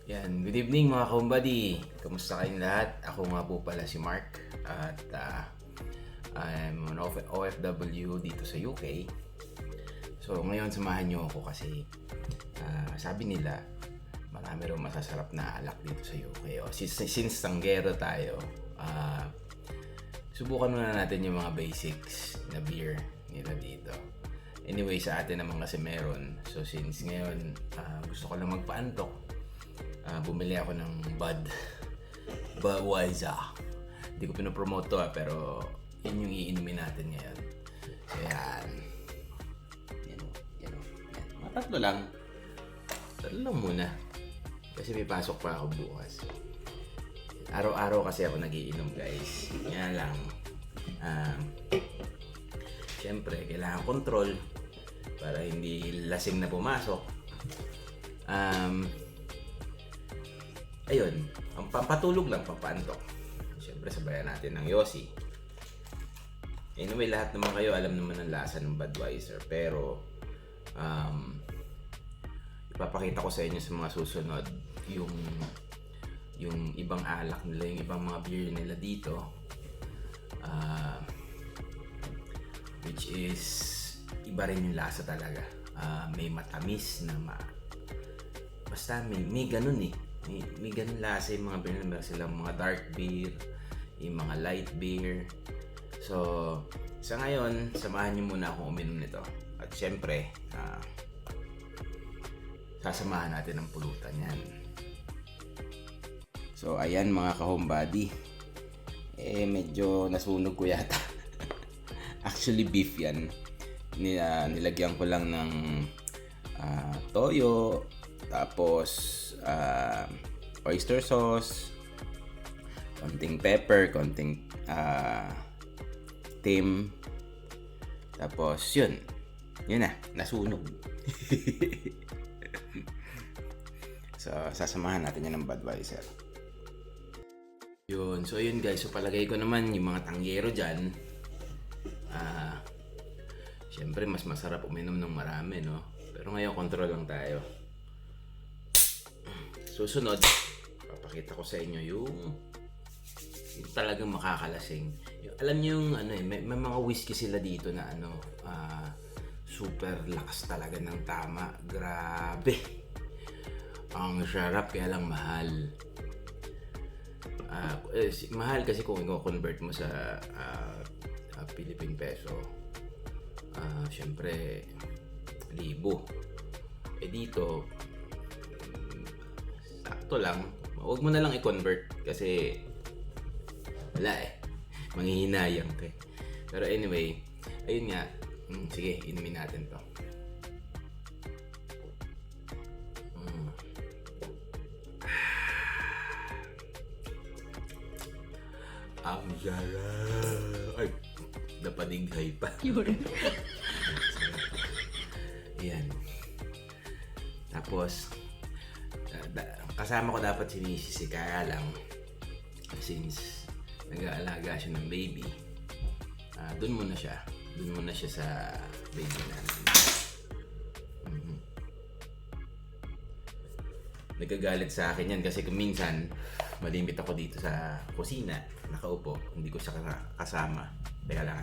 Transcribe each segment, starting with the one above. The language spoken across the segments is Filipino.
Yan, good evening mga kumbadi. Kamusta kayong lahat? Ako nga po pala si Mark at I'm an OFW dito sa UK. So ngayon samahan niyo ako kasi sabi nila marami raw masasarap na alak dito sa UK. Since tanggero tayo, subukan muna natin yung mga basics na beer nila dito. Anyway, sa atin naman kasi meron. So since ngayon gusto ko lang magpaantok, bumili ako ng Budweiser. Hindi ko pinopromote to pero yun yung iinumin natin ngayon. So yan. Yan. Mga tatlo lang. Tatlo lang muna. Kasi may pasok pa ako bukas. Araw-araw kasi ako nagiinom, guys. Yan lang. Siyempre, kailangan control para hindi lasing na pumasok. Ayun, ang pampatulog lang, pampaantok. Siyempre, sabayan natin ng Yossi. Anyway, lahat naman kayo alam naman ang lasa ng Budweiser. Pero, ipapakita ko sa inyo sa mga susunod yung ibang alak nila, yung ibang mga beer nila dito. Which is, iba rin yung lasa talaga. May matamis na basta may ganun eh. May ganun lasa yung mga beer na meron silang mga dark beer, yung mga light beer. So, sa ngayon, samahan nyo muna akong uminom nito. At syempre, sasamahan natin ng pulutan yan. So, ayan mga ka-homebody. Medyo nasunog ko yata. Actually, beef yan. Nilagyan ko lang ng toyo, tapos oyster sauce, konting pepper, konting thyme, tapos yun na, nasunog. So sasamahan natin yan ng Budweiser. Yun, so yun guys, so palagay ko naman yung mga tangyero dyan, syempre mas masarap uminom ng marami, no? Pero ngayon control lang tayo. Susunod, papakita ko sa inyo yung talagang makakalasing. Alam niyo yung may mga whiskey sila dito na super lakas talaga ng tama. Grabe. Ang sarap kaya lang mahal. Mahal kasi kung i-convert mo sa Philippine peso. Syempre, 1,000. Dito, sakto lang. Huwag mo na lang i-convert kasi wala manghihinayang ka. Pero anyway, ayun nga. Sige, inumin natin to. Ang sarap. Ay, napadighay pa. Ayan. Tapos, kasama ko dapat si Mrs. Kaya lang, since nag-aalaga siya ng baby, dun muna siya sa baby namin. Nagagalit sa akin yan kasi kung minsan malimit ako dito sa kusina, nakaupo, hindi ko siya kasama. Teka lang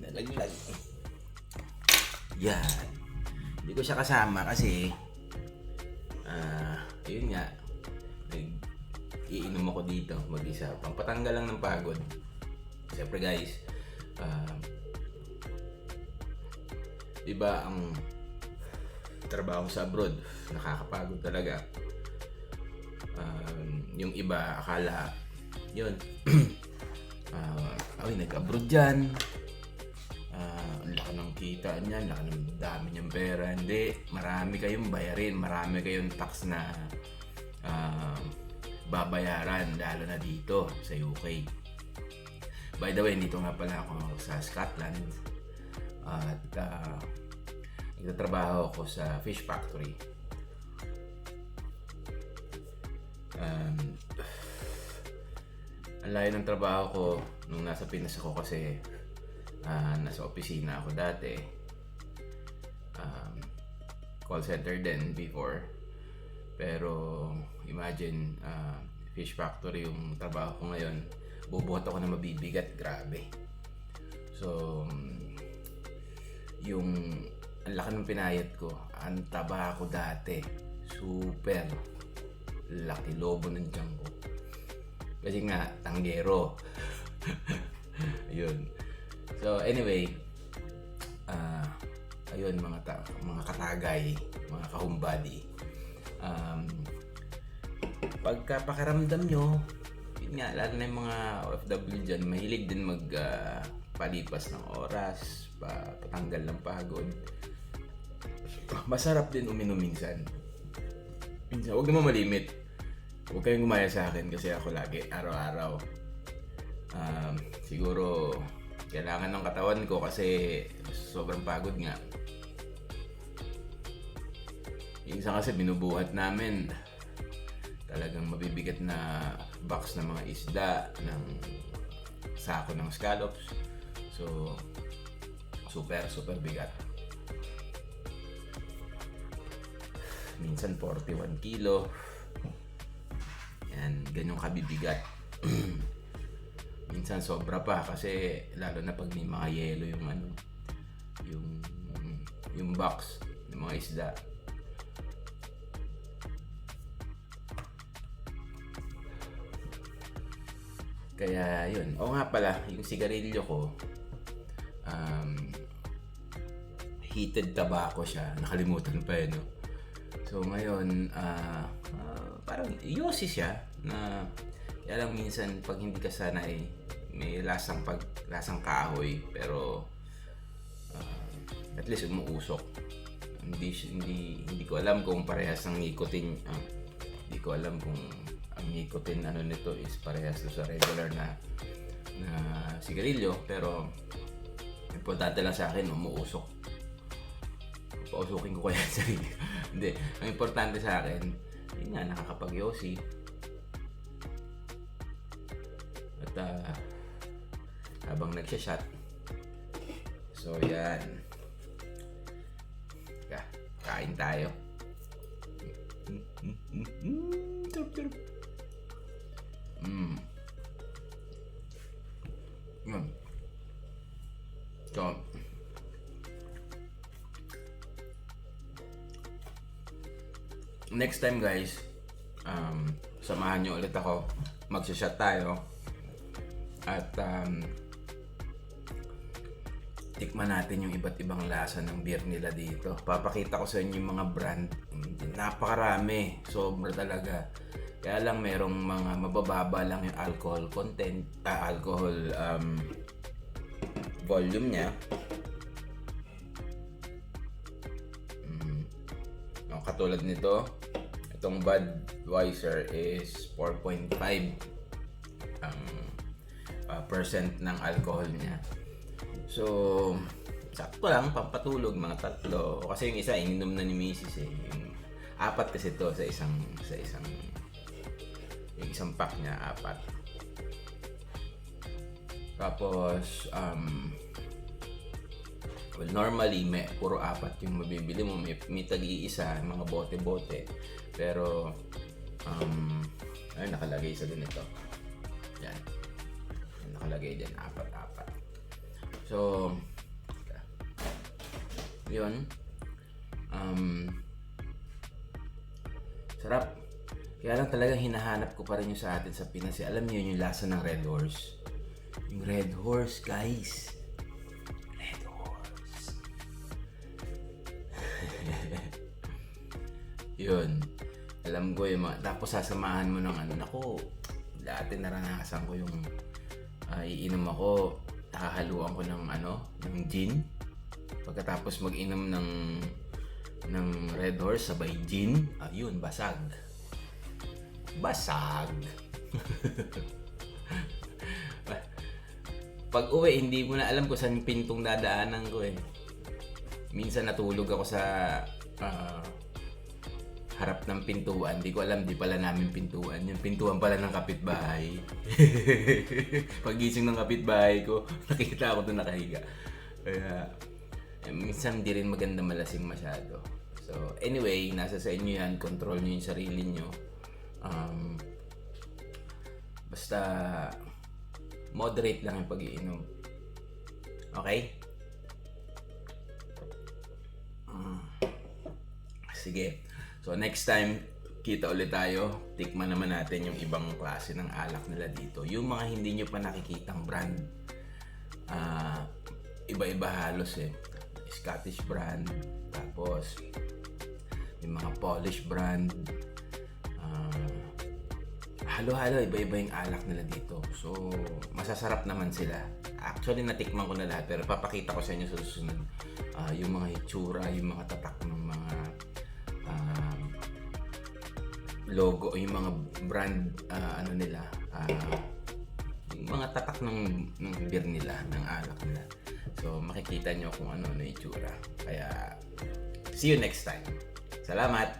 nalaglag. Yan. Hindi ko siya kasama kasi yun nga, iinom ako dito mag-isa. Pampatanggal lang ng pagod. Siyempre guys, diba ang trabaho sa abroad, nakakapagod talaga. Yung iba akala yun nag-abroad dyan, ang laki ng kita niyan, laki ng dami niyang pera. Hindi, marami kayong bayarin, marami kayong tax na babayaran, lalo na dito sa UK. By the way, dito nga pala ako sa Scotland at nagtatrabaho ako sa fish factory. Ang layo ng trabaho ko nung nasa Pinas ako kasi nasa opisina ako dati. call center din before. Pero imagine, fish factory yung trabaho ko ngayon. Bubuhat ako na mabibigat, grabe. So, yung ang laki ng pinayat ko, ang taba ko dati, super laki, lobo ng tiyan ko. Kasi nga, tanggero. Ayun. So anyway, ayun mga katagay, mga kahumbadi. Pagka pakiramdam nyo, yun nga, lalo na yung mga OFW dyan, mahilig din palipas ng oras, patanggal ng pagod. Masarap din uminom minsan. Huwag naman malimit. Huwag kayong gumaya sa akin kasi ako lagi, araw-araw. Siguro kailangan ng katawan ko kasi sobrang pagod nga. Minsan kasi binubuhat namin talagang mabibigat na box ng mga isda, ng sako ng scallops. So super bigat. Minsan 41 kilo. Yan, ganyong kabibigat. Minsan sobra pa kasi lalo na pag may mga yelo yung box ng mga isda. Kaya yun. O nga pala, yung sigarilyo ko, heated tobacco siya. Nakalimutan pa no? So ngayon, parang yosi siya na kaya lang minsan pag hindi ka sanay, may lasang kahoy, pero at least umuusok. Hindi ko alam kung parehas ng nicotine. Hindi ko alam kung ang nicotine nito is parehas sa regular na sigarilyo, pero importante lang sa akin umuusok. Pausukin ko kaya sa sarili. Hindi, ang importante sa akin, yun nga, nakakapag-yosi. At habang nagsha-shot. So yan. Kain tayo. Sarap. Yan. So, next time guys, samahan nyo ulit ako. Magsha-shot tayo. At tikman natin yung iba't ibang lasa ng beer nila dito. Papakita ko sa inyo yung mga brand. Napakarami. Sobra talaga. Kaya lang merong mga mabababa lang yung alcohol content, volume niya. Katulad nito, itong Budweiser is 4.5 percent ng alcohol niya. So, sakto lang, pampatulog, mga 3. Kasi yung isa, ininom na ni Mrs. Yung 4 kasi to sa isang yung isang pack niya, 4. Tapos, well, normally, puro 4 yung mabibili mo. May tag-iisa, mga bote-bote. Pero, nakalagay isa din ito. Yan. Nakalagay din, 4. So, yun. Sarap. Kaya lang talagang hinahanap ko pa rin yung sa atin sa Pinas. Alam niyo yung lasa ng Red Horse. Yung Red Horse, guys. Red Horse. Yun. Alam ko yung tapos sasamahan mo ng Naku, dati naranasan ko yung iinom ako, hahaluan ko ng gin. Pagkatapos mag-inom ng Red Horse sabay gin, ayun, basag. Pag uwi, hindi mo na alam kung saan pintong dadaanan ko Minsan natulog ako sa harap ng pintuan. Di ko alam, di pala namin pintuan. Yung pintuan pala ng kapitbahay. Pagising ng kapitbahay ko, nakita ako doon nakahiga. Kaya minsan di rin maganda malasing masyado. So, anyway, nasa sa inyo yan. Control nyo yung sarili nyo. Basta, moderate lang yung pag-iinom. Okay? Sige. So, next time, kita ulit tayo. Tikman naman natin yung ibang klase ng alak nila dito. Yung mga hindi nyo pa nakikitang brand. Iba-iba halos eh. Scottish brand. Tapos, yung mga Polish brand. Halo-halo, iba-iba yung alak nila dito. So, masasarap naman sila. Actually, natikman ko na lahat. Pero papakita ko sa inyo sa susunod. Yung mga itsura, yung mga tatak ng mga logo, yung mga brand, ano nila. Yung mga tatak ng beer nila, ng alak nila. So, makikita nyo kung ano na itsura. Kaya, see you next time. Salamat!